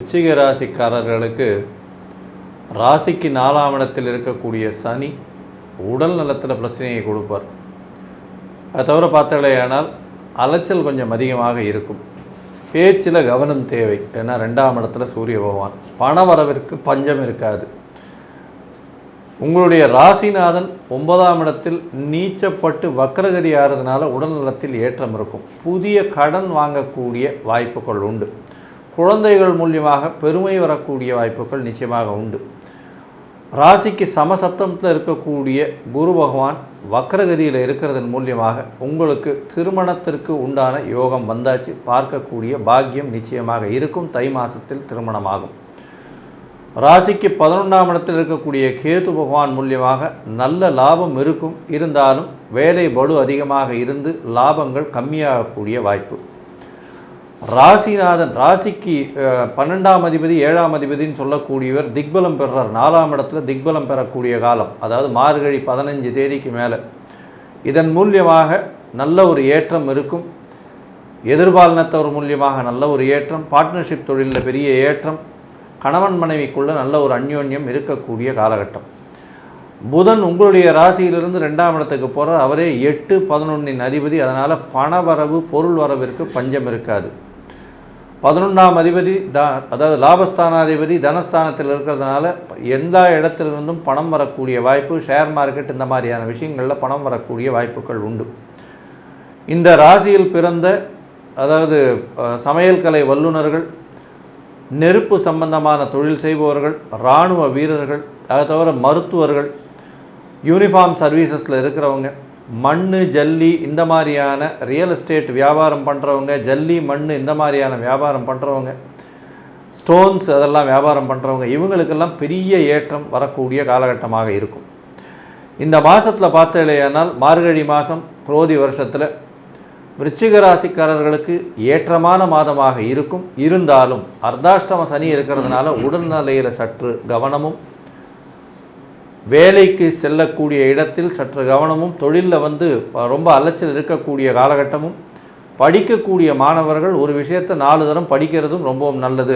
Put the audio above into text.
விருச்சிக ராசிக்காரர்களுக்கு ராசிக்கு 4ஆம் இடத்தில் இருக்கக்கூடிய சனி உடல் நலத்தில் பிரச்சனையை கொடுப்பார். அது தவிர பார்த்தாலேயானால் அலைச்சல் கொஞ்சம் அதிகமாக இருக்கும். பேச்சில் கவனம் தேவை. ஏன்னா 2ஆம் இடத்துல சூரிய பகவான். பண வரவிற்கு பஞ்சம் இருக்காது. உங்களுடைய ராசிநாதன் 9ஆம் இடத்தில் நீச்சப்பட்டு வக்ரகதி ஆகிறதுனால உடல் நலத்தில் ஏற்றம் இருக்கும். புதிய கடன் வாங்கக்கூடிய வாய்ப்புகள் உண்டு. குழந்தைகள் மூலியமாக பெருமை வரக்கூடிய வாய்ப்புகள் நிச்சயமாக உண்டு. ராசிக்கு சமசப்தமத்தில் இருக்கக்கூடிய குரு பகவான் வக்ரகதியில் இருக்கிறதன் மூலியமாக உங்களுக்கு திருமணத்திற்கு உண்டான யோகம் வந்தாச்சு. பார்க்கக்கூடிய பாக்கியம் நிச்சயமாக இருக்கும். தை மாதத்தில் திருமணமாகும். ராசிக்கு 11ஆம் இடத்தில் இருக்கக்கூடிய கேது பகவான் மூலியமாக நல்ல லாபம் இருக்கும். இருந்தாலும் வேலை பளு அதிகமாக இருந்து லாபங்கள் கம்மியாகக்கூடிய வாய்ப்பு. ராசிநாதன் ராசிக்கு 12ஆம் அதிபதி 7ஆம் அதிபதினு சொல்லக்கூடியவர் திக்பலம் பெறுறார். 4ஆம் இடத்துல திக்பலம் பெறக்கூடிய காலம், அதாவது மார்கழி 15 தேதிக்கு மேலே. இதன் மூலியமாக நல்ல ஒரு ஏற்றம் இருக்கும். எதிர்பாலினத்தவர் மூலியமாக நல்ல ஒரு ஏற்றம், பார்ட்னர்ஷிப் தொழிலில் பெரிய ஏற்றம், கணவன் மனைவிக்குள்ள நல்ல ஒரு அந்யோன்யம் இருக்கக்கூடிய காலகட்டம். புதன் உங்களுடைய ராசியிலிருந்து 2ஆம் இடத்துக்கு போகிறார். அவரே 8, 11 அதிபதி. அதனால் பண வரவு பொருள் வரவிற்கு பஞ்சம் இருக்காது. 11ஆம் அதிபதி அதாவது லாபஸ்தானாதிபதி தனஸ்தானத்தில் இருக்கிறதுனால எல்லா இடத்திலிருந்தும் பணம் வரக்கூடிய வாய்ப்பு, ஷேர் மார்க்கெட் இந்த மாதிரியான விஷயங்களில் பணம் வரக்கூடிய வாய்ப்புகள் உண்டு. இந்த ராசியில் பிறந்த அதாவது சமையல் கலை வல்லுநர்கள், நெருப்பு சம்பந்தமான தொழில் செய்பவர்கள், இராணுவ வீரர்கள், அதை தவிர மருத்துவர்கள், யூனிஃபார்ம் சர்வீசஸில் இருக்கிறவங்க, மண் ஜல்லி இந்த மாதிரியான ரியல் எஸ்டேட் வியாபாரம் பண்ணுறவங்க, ஜல்லி மண் இந்த மாதிரியான வியாபாரம் பண்ணுறவங்க, ஸ்டோன்ஸ் அதெல்லாம் வியாபாரம் பண்ணுறவங்க, இவங்களுக்கெல்லாம் பெரிய ஏற்றம் வரக்கூடிய காலகட்டமாக இருக்கும். இந்த மாதத்தில் பார்த்தீங்களேயானால் மார்கழி மாதம் குரோதி வருஷத்தில் விருச்சிக ராசிக்காரர்களுக்கு ஏற்றமான மாதமாக இருக்கும். இருந்தாலும் அர்த்தாஷ்டம சனி இருக்கிறதுனால உடல்நிலையில் சற்று கவனமும், வேலைக்கு செல்லக்கூடிய இடத்தில் சற்று கவனமும், தொழிலில் ரொம்ப அலைச்சல் இருக்கக்கூடிய காலகட்டமும், படிக்கக்கூடிய மாணவர்கள் ஒரு விஷயத்தை 4 தரம் படிக்கிறதும் ரொம்பவும் நல்லது.